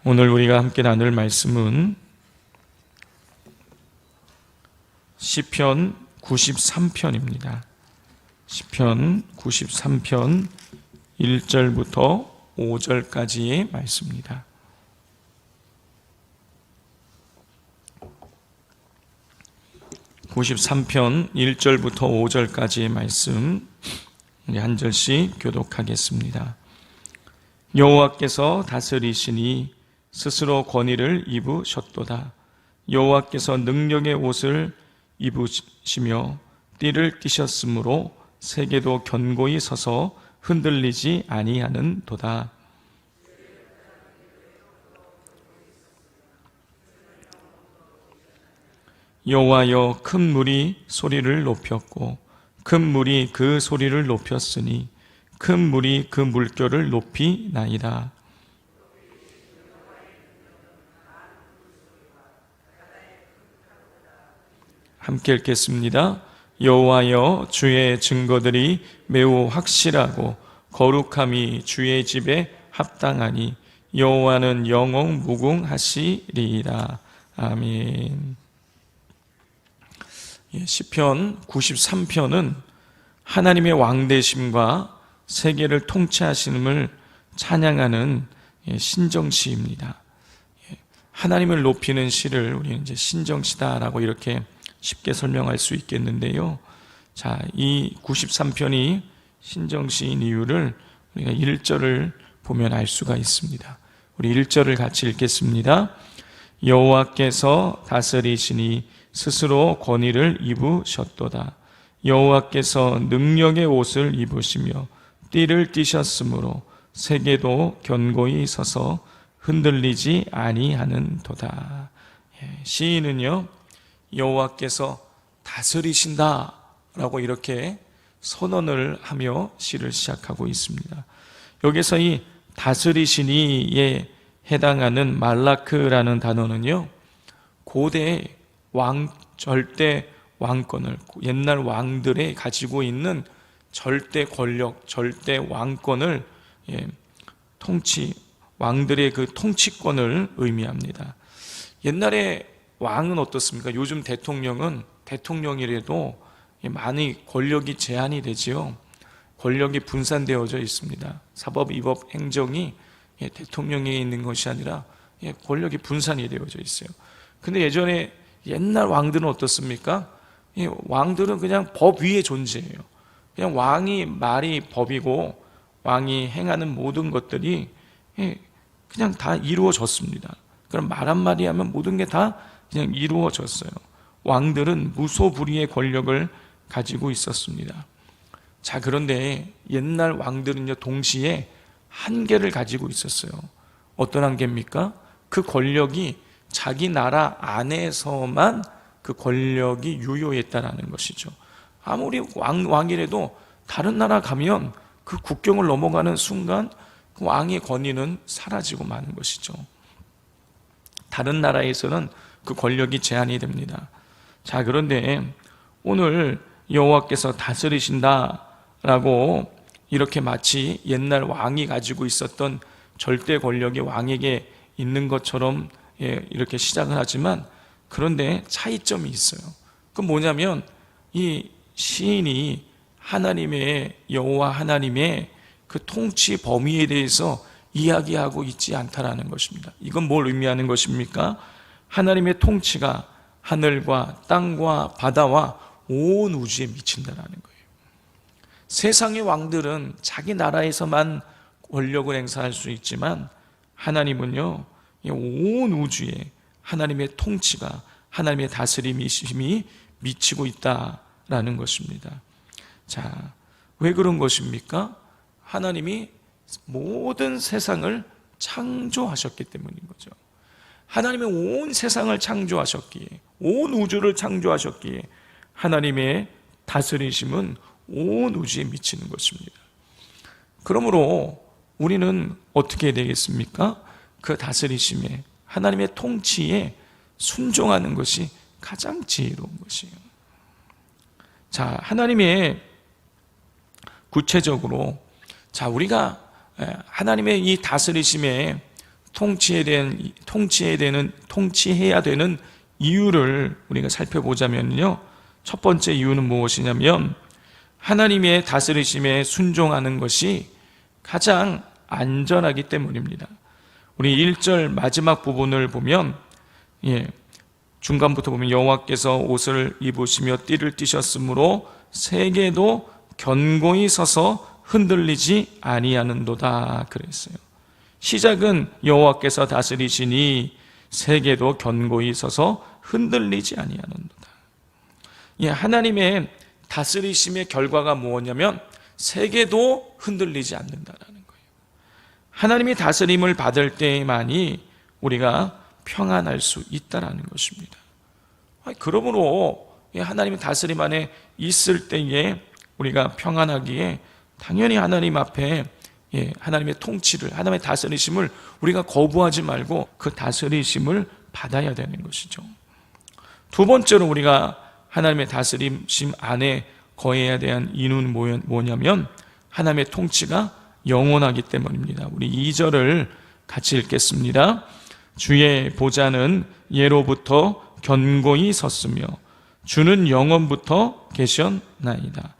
오늘 우리가 함께 나눌 말씀은 시편 93편입니다. 시편 93편 1절부터 5절까지의 말씀입니다. (93편) 1절부터 5절까지의 말씀 우리 한 절씩 교독하겠습니다. 여호와께서 다스리시니 스스로 권위를 입으셨도다. 여호와께서 능력의 옷을 입으시며 띠를 띠셨으므로 세계도 견고히 서서 흔들리지 아니하는도다. 여호와여, 큰 물이 소리를 높였고 큰 물이 그 소리를 높였으니 큰 물이 그 물결을 높이나이다. 함께 읽겠습니다. 여호와여, 주의 증거들이 매우 확실하고 거룩함이 주의 집에 합당하니 여호와는 영원 무궁하시리이다. 아멘. 시편 93편은 하나님의 왕되심과 세계를 통치하심을 찬양하는 신정시입니다. 하나님을 높이는 시를 우리는 이제 신정시다라고 이렇게 쉽게 설명할 수 있겠는데요. 자, 이 93편이 신정시인 이유를 우리가 1절을 보면 알 수가 있습니다. 우리 1절을 같이 읽겠습니다. 여호와께서 다스리시니 스스로 권위를 입으셨도다. 여호와께서 능력의 옷을 입으시며 띠를 띠셨으므로 세계도 견고히 서서 흔들리지 아니하는도다. 시인은요, 여호와께서 다스리신다 라고 이렇게 선언을 하며 시를 시작하고 있습니다. 여기서 이 다스리시니에 해당하는 말라크라는 단어는요, 고대 절대 왕권을, 옛날 왕들이 가지고 있는 절대 권력, 절대 왕권을 왕들의 그 통치권을 의미합니다. 옛날에 왕은 어떻습니까? 요즘 대통령이라도 많이 권력이 제한이 되지요. 권력이 분산되어져 있습니다. 사법, 위법, 행정이 대통령에 있는 것이 아니라 권력이 분산이 되어져 있어요. 근데 예전에 옛날 왕들은 어떻습니까? 왕들은 그냥 법 위에 존재해요. 그냥 왕이 말이 법이고 왕이 행하는 모든 것들이 그냥 다 이루어졌습니다. 그럼 말 한마디 하면 모든 게 다 그냥 이루어졌어요. 왕들은 무소불위의 권력을 가지고 있었습니다. 자, 그런데 옛날 왕들은요, 동시에 한계를 가지고 있었어요. 어떤 한계입니까? 그 권력이 자기 나라 안에서만 그 권력이 유효했다라는 것이죠. 아무리 왕이라도 다른 나라 가면 그 국경을 넘어가는 순간 그 왕의 권위는 사라지고 마는 것이죠. 다른 나라에서는 그 권력이 제한이 됩니다. 자, 그런데 오늘 여호와께서 다스리신다라고 이렇게 마치 옛날 왕이 가지고 있었던 절대 권력이 왕에게 있는 것처럼 이렇게 시작을 하지만, 그런데 차이점이 있어요. 그건 뭐냐면 이 시인이 하나님의, 여호와 하나님의 그 통치 범위에 대해서 이야기하고 있지 않다라는 것입니다. 이건 뭘 의미하는 것입니까? 하나님의 통치가 하늘과 땅과 바다와 온 우주에 미친다라는 거예요. 세상의 왕들은 자기 나라에서만 권력을 행사할 수 있지만 하나님은요, 온 우주에 하나님의 통치가, 하나님의 다스림이 미치고 있다라는 것입니다. 자, 왜 그런 것입니까? 하나님이 모든 세상을 창조하셨기 때문인 거죠. 하나님이 온 세상을 창조하셨기에, 온 우주를 창조하셨기에 하나님의 다스리심은 온 우주에 미치는 것입니다. 그러므로 우리는 어떻게 되겠습니까? 그 다스리심에, 하나님의 통치에 순종하는 것이 가장 지혜로운 것이에요. 자, 하나님의 구체적으로, 자, 우리가 하나님의 이 다스리심에 통치해야 되는 이유를 우리가 살펴보자면요. 첫 번째 이유는 무엇이냐면 하나님의 다스리심에 순종하는 것이 가장 안전하기 때문입니다. 우리 1절 마지막 부분을 보면 중간부터 보면 여호와께서 옷을 입으시며 띠를 띠셨으므로 세계도 견고히 서서 흔들리지 아니하는도다 그랬어요. 시작은 여호와께서 다스리시니 세계도 견고히 서서 흔들리지 아니하는도다. 하나님의 다스리심의 결과가 무엇이냐면 세계도 흔들리지 않는다라는 거예요. 하나님이 다스림을 받을 때만이 우리가 평안할 수 있다라는 것입니다. 그러므로 하나님의 다스림 안에 있을 때에 우리가 평안하기에 당연히 하나님 앞에 하나님의 통치를, 하나님의 다스리심을 우리가 거부하지 말고 그 다스리심을 받아야 되는 것이죠. 두 번째로 우리가 하나님의 다스리심 안에 거해야 되는 이유는 뭐냐면 하나님의 통치가 영원하기 때문입니다. 우리 2절을 같이 읽겠습니다. 주의 보좌는 예로부터 견고히 섰으며 주는 영원부터 계셨나이다.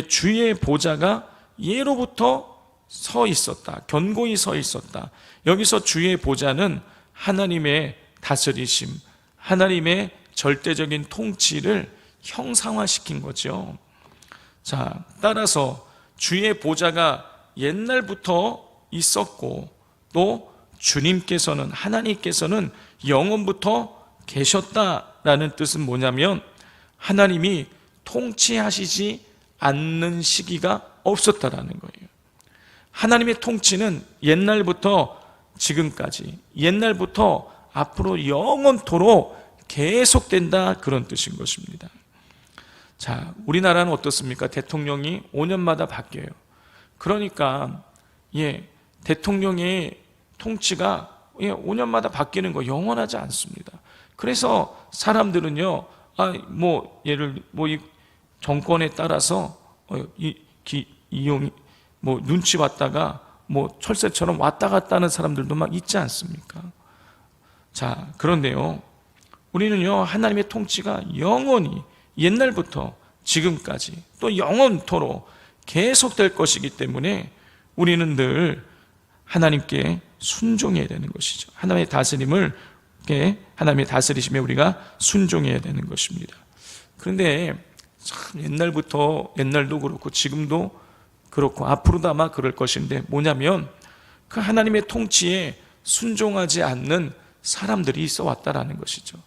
주의 보좌가 예로부터 서 있었다. 견고히 서 있었다. 여기서 주의 보좌는 하나님의 다스리심, 하나님의 절대적인 통치를 형상화시킨 거죠. 자, 따라서 주의 보좌가 옛날부터 있었고 또 주님께서는, 하나님께서는 영원부터 계셨다라는 뜻은 뭐냐면 하나님이 통치하시지 않는 시기가 없었다라는 거예요. 하나님의 통치는 옛날부터 지금까지, 옛날부터 앞으로 영원토록 계속된다, 그런 뜻인 것입니다. 자, 우리나라는 어떻습니까? 대통령이 5년마다 바뀌어요. 그러니까 대통령의 통치가 5년마다 바뀌는 거 영원하지 않습니다. 그래서 사람들은요, 이 정권에 따라서 눈치 봤다가 철새처럼 왔다 갔다 하는 사람들도 막 있지 않습니까? 자, 그런데요, 우리는요, 하나님의 통치가 영원히 옛날부터 지금까지 또 영원토록 계속될 것이기 때문에 우리는 늘 하나님께 순종해야 되는 것이죠. 하나님의 다스리심에 우리가 순종해야 되는 것입니다. 그런데 참 옛날도 그렇고 지금도 그렇고 앞으로도 아마 그럴 것인데 뭐냐면 그 하나님의 통치에 순종하지 않는 사람들이 있어 왔다라는 것이죠.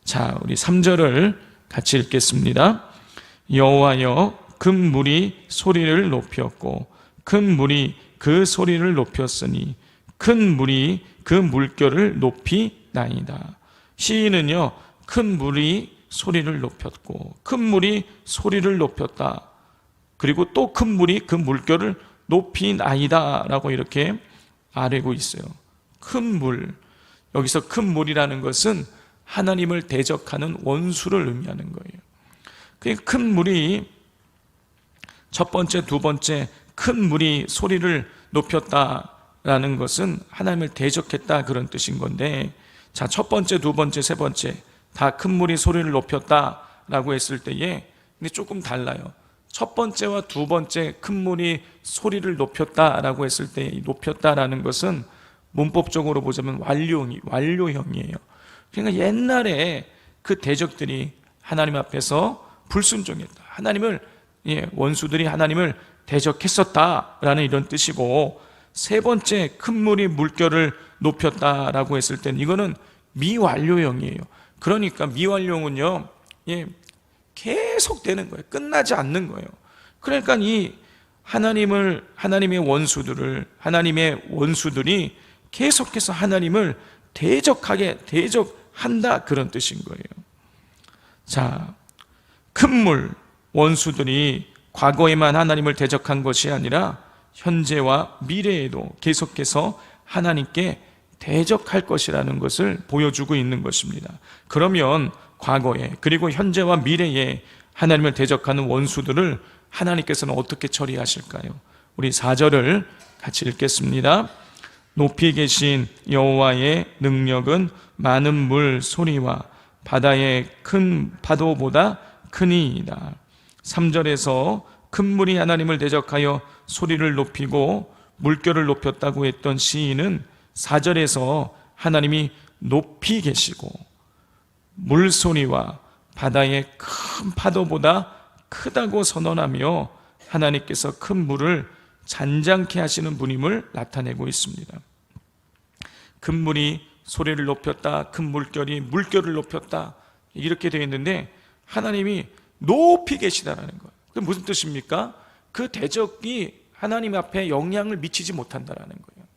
자, 우리 3절을 같이 읽겠습니다. 여호와여, 큰 물이 소리를 높였고 큰 물이 그 소리를 높였으니 큰 물이 그 물결을 높이나이다. 시인은요, 큰 물이 소리를 높였고 큰 물이 소리를 높였다, 그리고 또 큰 물이 그 물결을 높이나이다 라고 이렇게 아뢰고 있어요. 큰 물, 여기서 큰 물이라는 것은 하나님을 대적하는 원수를 의미하는 거예요. 그 큰 물이 첫 번째, 두 번째, 큰 물이 소리를 높였다라는 것은 하나님을 대적했다, 그런 뜻인 건데, 자, 첫 번째, 두 번째, 세 번째 다 큰 물이 소리를 높였다라고 했을 때에 근데 조금 달라요. 첫 번째와 두 번째 큰 물이 소리를 높였다라고 했을 때 높였다라는 것은 문법적으로 보자면 완료형이에요. 그러니까 옛날에 그 대적들이 하나님 앞에서 불순종했다, 하나님을 원수들이 하나님을 대적했었다라는 이런 뜻이고, 세 번째 큰 물이 물결을 높였다라고 했을 때는 이거는 미완료형이에요. 그러니까 미완료형은요, 계속 되는 거예요. 끝나지 않는 거예요. 그러니까 이 하나님의 원수들이 계속해서 하나님을 대적한다, 그런 뜻인 거예요. 자, 큰 물, 원수들이 과거에만 하나님을 대적한 것이 아니라 현재와 미래에도 계속해서 하나님께 대적할 것이라는 것을 보여주고 있는 것입니다. 그러면 과거에 그리고 현재와 미래에 하나님을 대적하는 원수들을 하나님께서는 어떻게 처리하실까요? 우리 4절을 같이 읽겠습니다. 높이 계신 여호와의 능력은 많은 물 소리와 바다의 큰 파도보다 크니이다. 3절에서 큰 물이 하나님을 대적하여 소리를 높이고 물결을 높였다고 했던 시인은 4절에서 하나님이 높이 계시고 물소리와 바다의 큰 파도보다 크다고 선언하며 하나님께서 큰 물을 잔잔케 하시는 분임을 나타내고 있습니다. 큰 물이 소리를 높였다, 큰 물결이 물결을 높였다, 이렇게 되어 있는데 하나님이 높이 계시다라는 거예요. 그게 무슨 뜻입니까? 그 대적이 하나님 앞에 영향을 미치지 못한다라는 거예요.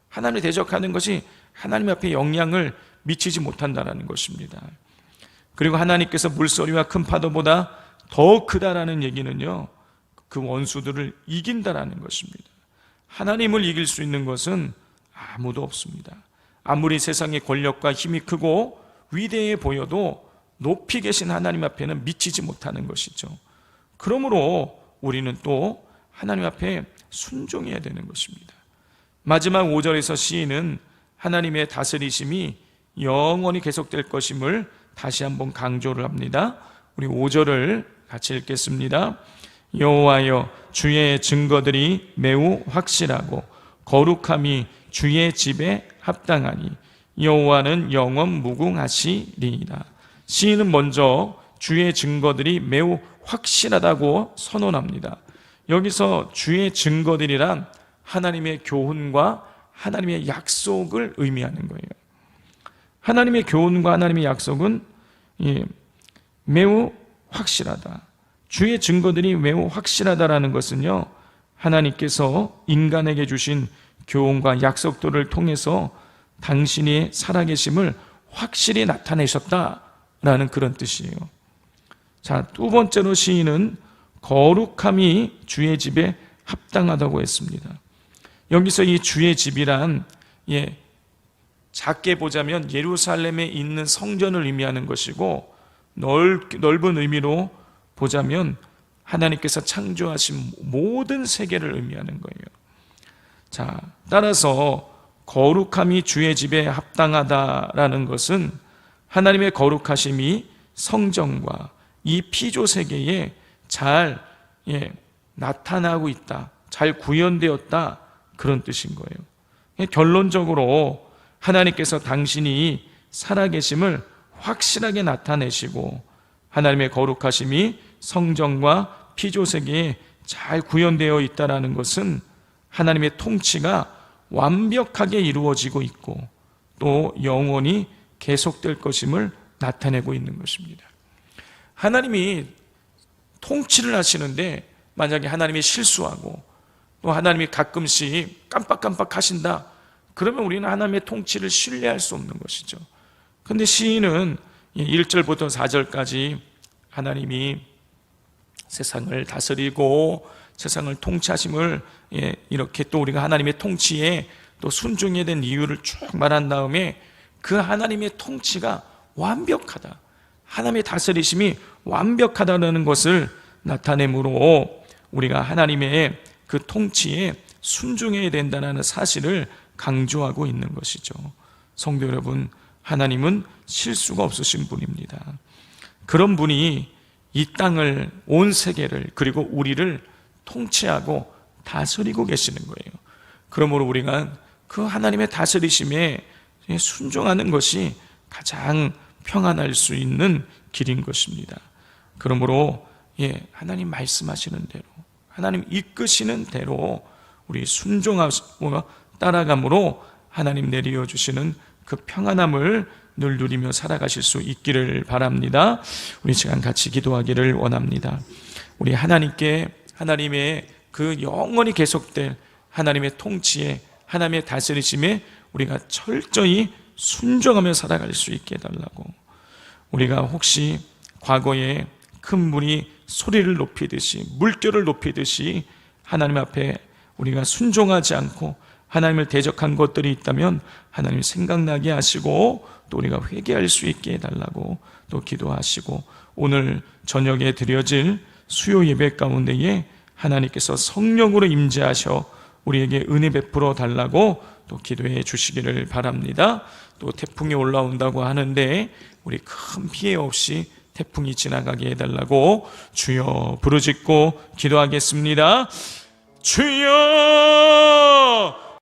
하나님을 대적하는 것이 하나님 앞에 영향을 미치지 못한다라는 것입니다. 그리고 하나님께서 물소리와 큰 파도보다 더 크다라는 얘기는요, 그 원수들을 이긴다라는 것입니다. 하나님을 이길 수 있는 것은 아무도 없습니다. 아무리 세상의 권력과 힘이 크고 위대해 보여도 높이 계신 하나님 앞에는 미치지 못하는 것이죠. 그러므로 우리는 또 하나님 앞에 순종해야 되는 것입니다. 마지막 5절에서 시인은 하나님의 다스리심이 영원히 계속될 것임을 다시 한번 강조를 합니다. 우리 5절을 같이 읽겠습니다. 여호와여, 주의 증거들이 매우 확실하고 거룩함이 주의 집에 합당하니 여호와는 영원 무궁하시리이다. 시인은 먼저 주의 증거들이 매우 확실하다고 선언합니다. 여기서 주의 증거들이란 하나님의 교훈과 하나님의 약속을 의미하는 거예요. 하나님의 교훈과 하나님의 약속은 매우 확실하다. 주의 증거들이 매우 확실하다라는 것은요, 하나님께서 인간에게 주신 교훈과 약속들을 통해서 당신이 살아계심을 확실히 나타내셨다라는 그런 뜻이에요. 자, 두 번째로 시인은 거룩함이 주의 집에 합당하다고 했습니다. 여기서 이 주의 집이란 작게 보자면 예루살렘에 있는 성전을 의미하는 것이고, 넓은 의미로 보자면 하나님께서 창조하신 모든 세계를 의미하는 거예요. 자, 따라서 거룩함이 주의 집에 합당하다라는 것은 하나님의 거룩하심이 성전과 이 피조 세계에 잘 나타나고 있다, 잘 구현되었다, 그런 뜻인 거예요. 결론적으로 하나님께서 당신이 살아계심을 확실하게 나타내시고 하나님의 거룩하심이 성전과 피조세계에 잘 구현되어 있다는 것은 하나님의 통치가 완벽하게 이루어지고 있고 또 영원히 계속될 것임을 나타내고 있는 것입니다. 하나님이 통치를 하시는데 만약에 하나님이 실수하고 또 하나님이 가끔씩 깜빡깜빡 하신다, 그러면 우리는 하나님의 통치를 신뢰할 수 없는 것이죠. 그런데 시인은 1절부터 4절까지 하나님이 세상을 다스리고 세상을 통치하심을 이렇게 또 우리가 하나님의 통치에 또 순종해야 된 이유를 쭉 말한 다음에 그 하나님의 통치가 완벽하다, 하나님의 다스리심이 완벽하다는 것을 나타내므로 우리가 하나님의 그 통치에 순종해야 된다는 사실을 강조하고 있는 것이죠. 성도 여러분, 하나님은 실수가 없으신 분입니다. 그런 분이 이 땅을, 온 세계를, 그리고 우리를 통치하고 다스리고 계시는 거예요. 그러므로 우리가 그 하나님의 다스리심에 순종하는 것이 가장 평안할 수 있는 길인 것입니다. 그러므로 하나님 말씀하시는 대로, 하나님 이끄시는 대로 우리 순종하고 따라감으로 하나님 내려주시는 그 평안함을 늘 누리며 살아가실 수 있기를 바랍니다. 우리 시간 같이 기도하기를 원합니다. 우리 하나님의 그 영원히 계속될 하나님의 통치에, 하나님의 다스리심에 우리가 철저히 순종하며 살아갈 수 있게 해달라고. 우리가 혹시 과거에 큰 물이 소리를 높이듯이, 물결을 높이듯이 하나님 앞에 우리가 순종하지 않고 하나님을 대적한 것들이 있다면 하나님 생각나게 하시고 또 우리가 회개할 수 있게 해달라고 또 기도하시고, 오늘 저녁에 드려질 수요 예배 가운데에 하나님께서 성령으로 임재하셔 우리에게 은혜 베풀어 달라고 또 기도해 주시기를 바랍니다. 또 태풍이 올라온다고 하는데 우리 큰 피해 없이 태풍이 지나가게 해달라고 주여 부르짖고 기도하겠습니다. 주여